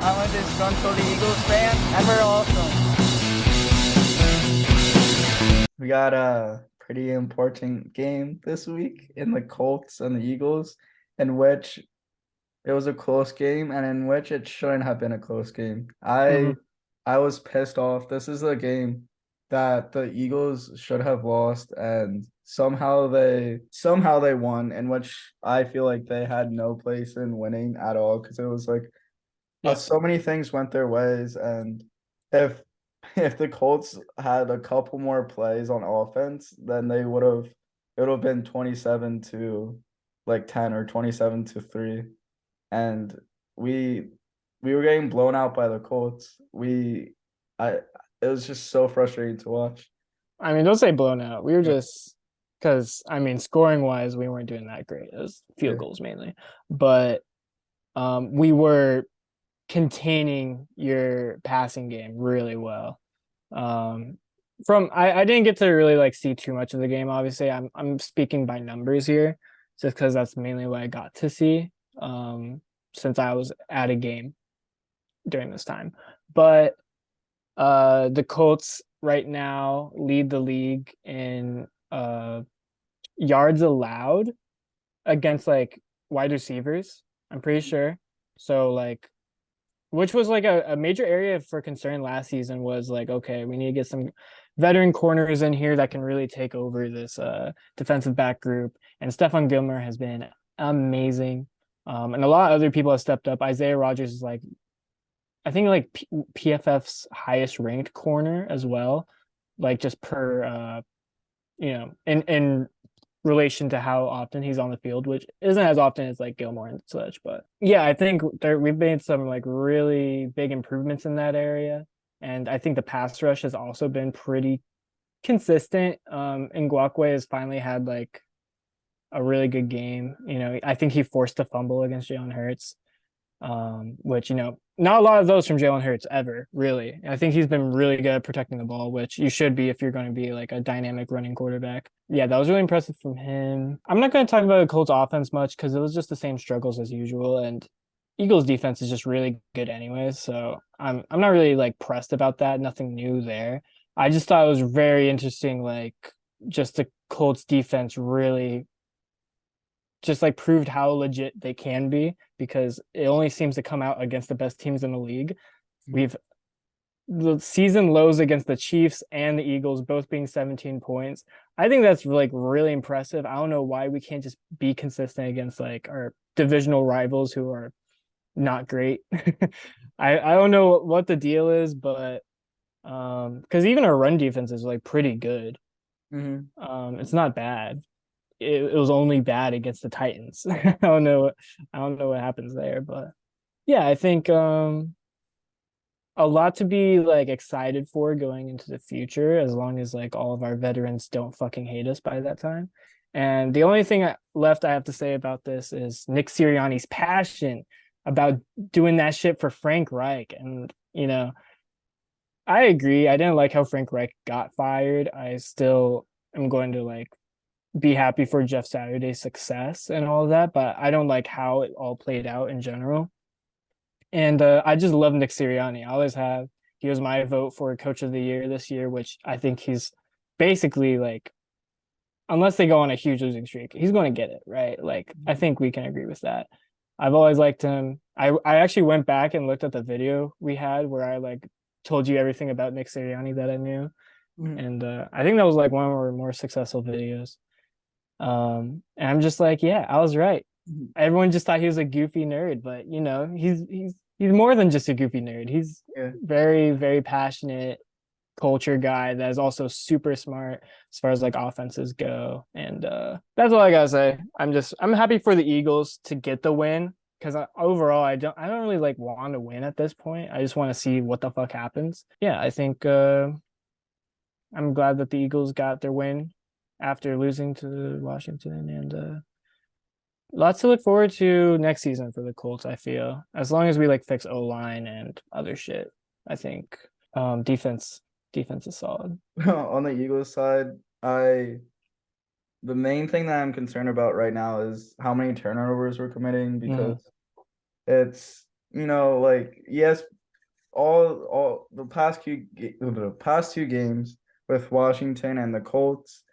I'm a disgruntled Eagles fan, and we're awesome. We got a pretty important game this week in the Colts and the Eagles, in which it was a close game and in which it shouldn't have been a close game. hmm I was pissed off. This is a game that the Eagles should have lost, and somehow they won, in which I feel like they had no place in winning at all, because it was like Yeah. so many things went their ways, and if if the Colts had a couple more plays on offense, then it would have been 27 to like 10 or 27 to 3. And we we were getting blown out by the Colts. I It was just so frustrating to watch. I mean, don't say blown out. We were Yeah. just because I mean, scoring wise, we weren't doing that great. It was field Yeah. goals mainly, but we were containing your passing game really well. Um, I didn't get to really like see too much of the game. Obviously, I'm speaking by numbers here, just because that's mainly what I got to see. Since I was at a game during this time, but the Colts right now lead the league in yards allowed against like wide receivers. I'm pretty sure. So like which was like a major area for concern last season was like, okay, we need to get some veteran corners in here that can really take over this defensive back group. And Stephon Gilmore has been amazing. And a lot of other people have stepped up. Isaiah Rogers is like, I think like PFF's highest ranked corner as well, like just per in relation to how often he's on the field, which isn't as often as like Gilmore and such. But yeah, I think we've made some like really big improvements in that area. And I think the pass rush has also been pretty consistent. Ngakwe has finally had like a really good game. I think he forced a fumble against Jalen Hurts, which not a lot of those from Jalen Hurts ever, really. I think he's been really good at protecting the ball, which you should be if you're going to be like a dynamic running quarterback. Yeah, that was really impressive from him. I'm not going to talk about the Colts offense much because it was just the same struggles as usual, and Eagles defense is just really good anyways. So I'm not really like pressed about that. Nothing new there. I just thought it was very interesting, like just the Colts defense really just like proved how legit they can be because it only seems to come out against the best teams in the league. We've the season lows against the Chiefs and the Eagles both being 17 points. I think that's like really impressive. I don't know why we can't just be consistent against like our divisional rivals who are not great. I don't know what the deal is, but because even our run defense is like pretty good. It's not bad. It was only bad against the Titans. I don't know. I don't know what happens there, but yeah, I think a lot to be like excited for going into the future, as long as like all of our veterans don't fucking hate us by that time. And the only thing left I have to say about this is Nick Sirianni's passion about doing that shit for Frank Reich. And I agree. I didn't like how Frank Reich got fired. I still am going to like be happy for Jeff Saturday's success and all of that, but I don't like how it all played out in general. And I just love Nick Sirianni. I always have. He was my vote for Coach of the Year this year, which I think he's basically like, unless they go on a huge losing streak, he's going to get it, right? Like, I think we can agree with that. I've always liked him. I actually went back and looked at the video we had where I like told you everything about Nick Sirianni that I knew. And I think that was like one of our more successful videos. And I'm just like, yeah, I was right. Everyone just thought he was a goofy nerd, but he's more than just a goofy nerd. He's very, very passionate culture guy that is also super smart as far as like offenses go. And that's all I gotta say. I'm happy for the Eagles to get the win because overall I don't really like want to win at this point. I just want to see what the fuck happens. Yeah, I think I'm glad that the Eagles got their win after losing to Washington, and lots to look forward to next season for the Colts. I feel as long as we like fix O-line and other shit, I think defense is solid. On the Eagles side, the main thing that I'm concerned about right now is how many turnovers we're committing, because it's like yes, all the past two games with Washington and the Colts,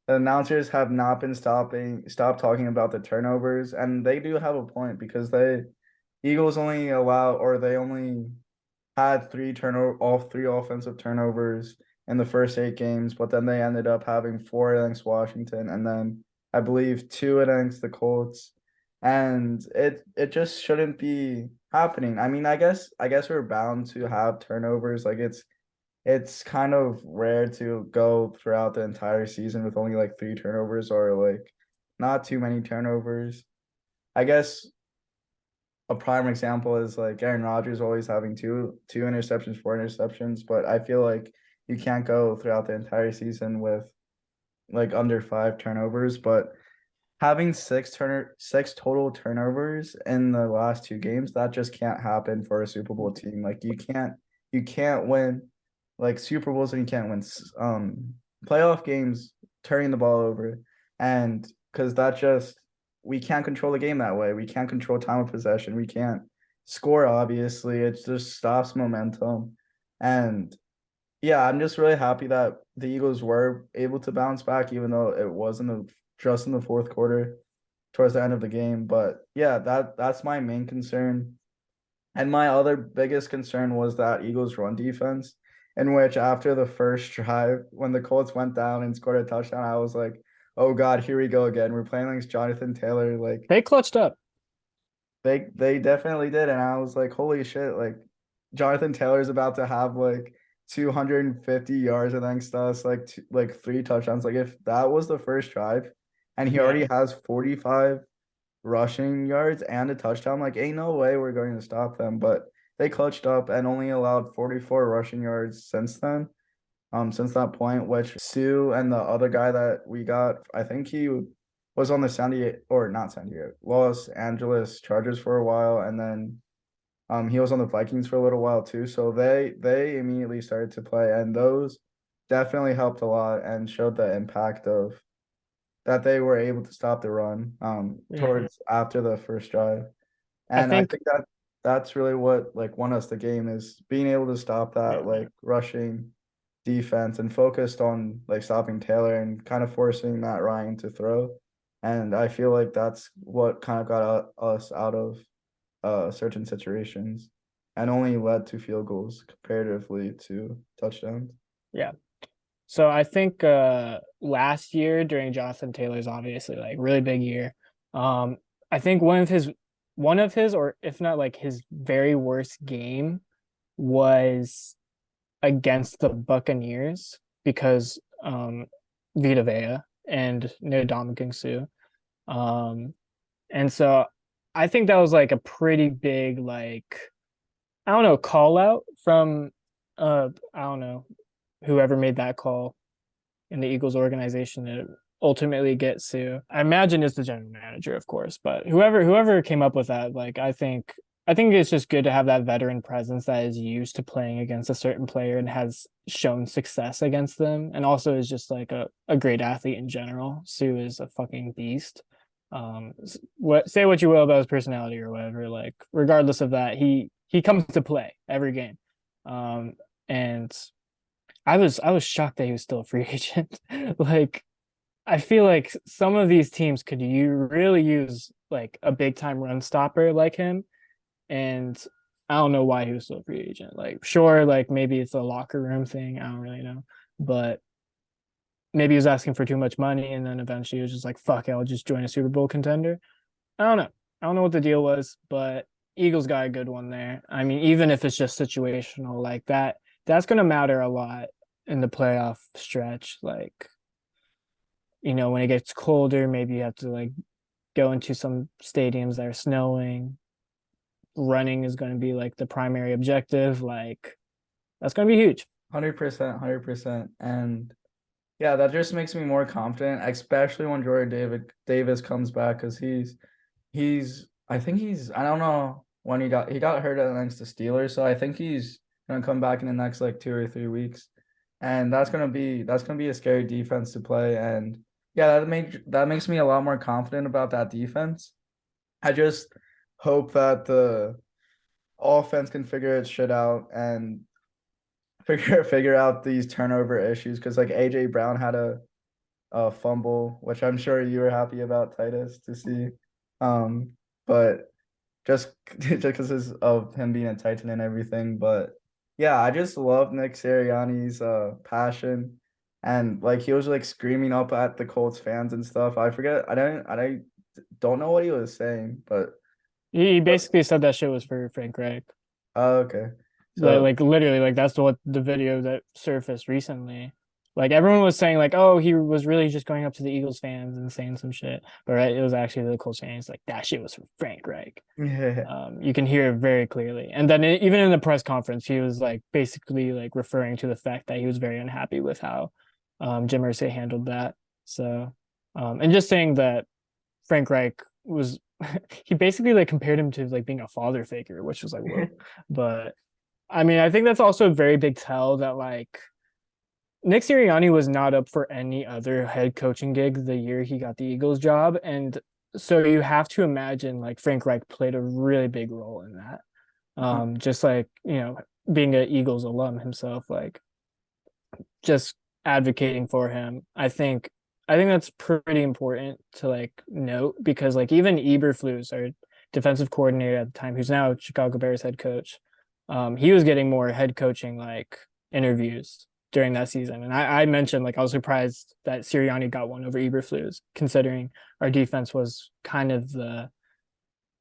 the announcers have not been stopped talking about the turnovers, and they do have a point because Eagles only they only had all three offensive turnovers in the first 8 games, but then they ended up having 4 against Washington and then I believe 2 against the Colts. And it just shouldn't be happening. I mean, I guess we're bound to have turnovers. Like it's kind of rare to go throughout the entire season with only like 3 turnovers or like not too many turnovers. I guess a prime example is like Aaron Rodgers always having two interceptions, 4 interceptions, but I feel like you can't go throughout the entire season with like under 5 turnovers. But having six total turnovers in the last 2 games, that just can't happen for a Super Bowl team. Like you can't win like Super Bowls and you can't win playoff games turning the ball over, and because that just we can't control the game that way. We can't control time of possession. We can't score. Obviously, it just stops momentum, and yeah, I'm just really happy that the Eagles were able to bounce back, even though it wasn't just in the fourth quarter, towards the end of the game. But yeah, that's my main concern. And my other biggest concern was that Eagles run defense, in which after the first drive, when the Colts went down and scored a touchdown, I was like, oh God, here we go again. We're playing against Jonathan Taylor. Like They clutched up. they definitely did. And I was like, holy shit, like Jonathan Taylor's about to have like 250 yards against us, like 3 touchdowns. Like if that was the first drive and he Yeah. already has 45 rushing yards and a touchdown, like ain't no way we're going to stop them. But they clutched up and only allowed 44 rushing yards since then. Since that point, which Sue and the other guy that we got, I think he was on the not San Diego, Los Angeles Chargers for a while, and then he was on the Vikings for a little while too. So they immediately started to play, and those definitely helped a lot and showed the impact of that they were able to stop the run towards after the first drive. And I think think that that's really what like won us the game is being able to stop that Yeah. like rushing defense and focused on like stopping Taylor and kind of forcing Matt Ryan to throw. And I feel like that's what kind of got us out of certain situations and only led to field goals comparatively to touchdowns. Yeah. So I think last year during Jonathan Taylor's obviously like really big year. I think one of his or if not like his very worst game was against the Buccaneers because Vita Vea and Ndamukong Suh. And so I think that was like a pretty big like I don't know call out from I don't know whoever made that call in the Eagles organization to ultimately get Sue. I imagine it's the general manager, of course, but whoever came up with that, like I think it's just good to have that veteran presence that is used to playing against a certain player and has shown success against them, and also is just like a great athlete in general. Sue is a fucking beast. Say what you will about his personality or whatever, like regardless of that, he comes to play every game. And I was shocked that he was still a free agent. Like I feel like some of these teams could you really use like a big time run stopper like him, and I don't know why he was still a free agent. Like sure, like maybe it's a locker room thing. I don't really know, but maybe he was asking for too much money, and then eventually he was just like, "Fuck it, I'll just join a Super Bowl contender." I don't know. I don't know what the deal was, but Eagles got a good one there. I mean, even if it's just situational like that, that's going to matter a lot in the playoff stretch. Like, when it gets colder, maybe you have to like go into some stadiums that are snowing. Running is going to be like the primary objective. Like, that's going to be huge. 100%, 100%. And yeah, that just makes me more confident, especially when Jordan Davis comes back, because I think I don't know when he got hurt against the Steelers, so I think he's gonna come back in the next like 2 or 3 weeks, and that's gonna be a scary defense to play. And yeah, that makes me a lot more confident about that defense. I just hope that offense can figure its shit out and figure out these turnover issues. Because like AJ Brown had a fumble, which I'm sure you were happy about, Titus, to see. But just because of him being a Titan and everything. But yeah, I just love Nick Sirianni's passion. And like he was like screaming up at the Colts fans and stuff. I don't know what he was saying, but He basically said that shit was for Frank Reich. okay. So Like literally, like that's what the video that surfaced recently. Like everyone was saying, like, oh, he was really just going up to the Eagles fans and saying some shit, but right, it was actually the Colts fans. Like that shit was from Frank Reich. yeah. You can hear it very clearly. And then even in the press conference, he was like basically like referring to the fact that he was very unhappy with how Jim Irsay handled that. So, and just saying that Frank Reich was he basically like compared him to like being a father figure, which was like whoa. But I mean, I think that's also a very big tell that like Nick Sirianni was not up for any other head coaching gig the year he got the Eagles job. And so you have to imagine like Frank Reich played a really big role in that. Just like, being an Eagles alum himself, like just advocating for him. I think that's pretty important to like note because like even Eberflus, our defensive coordinator at the time, who's now Chicago Bears head coach, he was getting more head coaching like interviews during that season. And I mentioned like I was surprised that Sirianni got one over Eberflus, considering our defense was kind of the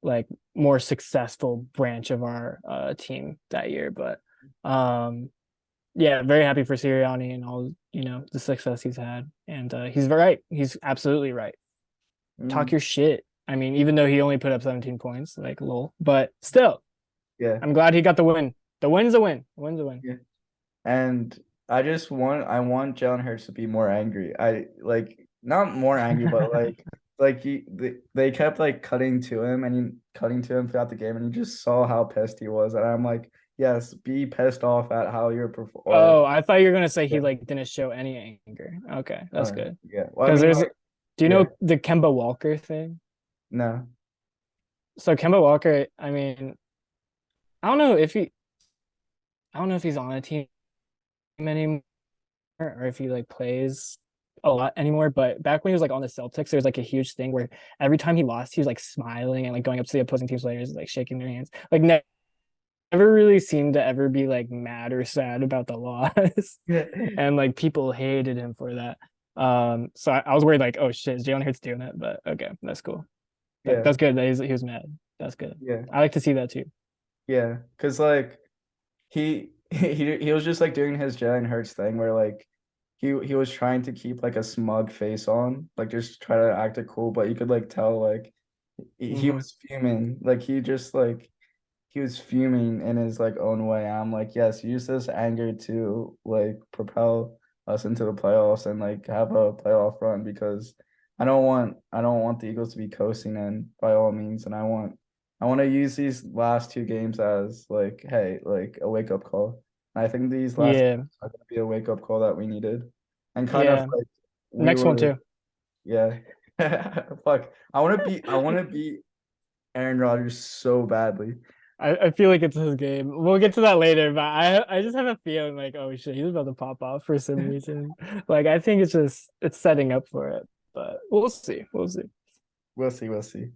like more successful branch of our team that year. But yeah, very happy for Sirianni and all the success he's had. And he's right. He's absolutely right. Talk your shit. I mean, even though he only put up 17 points, like lol, but still, Yeah. I'm glad he got the win. The win's a win. The win's a win. Yeah. And I want Jalen Hurts to be more angry. I like not more angry, but like they kept like cutting to him throughout the game, and you just saw how pissed he was. And I'm like, yes, be pissed off at how you're Oh, I thought you were gonna say he yeah. like didn't show any anger. Okay, that's good. Yeah. Well, I Because mean, there's, like, do you yeah. know the Kemba Walker thing? No. So Kemba Walker, I mean, I don't know if he, I don't know if he's on a team anymore or if he like plays a lot anymore. But back when he was like on the Celtics, there was like a huge thing where every time he lost, he was like smiling and like going up to the opposing team's players, like shaking their hands. Like never really seemed to ever be like mad or sad about the loss. Yeah. And like people hated him for that. So I was worried like, oh shit, is Jalen Hurts doing it? But okay, that's cool. Yeah. That's good that he was mad. That's good. Yeah. I like to see that too. Yeah. Because like he was just like doing his Jalen Hurts thing where like he was trying to keep like a smug face on, like just try to act it cool, but you could like tell like he was fuming. Like he was fuming in his like own way. I'm like, yes, use this anger to like propel us into the playoffs and like have a playoff run because I don't want the Eagles to be coasting in by all means, and I want to use these last two games as like, hey, like a wake up call. And I think these last Yeah. games are gonna be a wake up call that we needed, and kind of Yeah. like we Next one were, too. yeah. Fuck, I want to beat Aaron Rodgers so badly. I feel like it's his game. We'll get to that later, but I just have a feeling like, oh shit, he's about to pop off for some reason. Like I think it's setting up for it, but we'll see. We'll see. We'll see.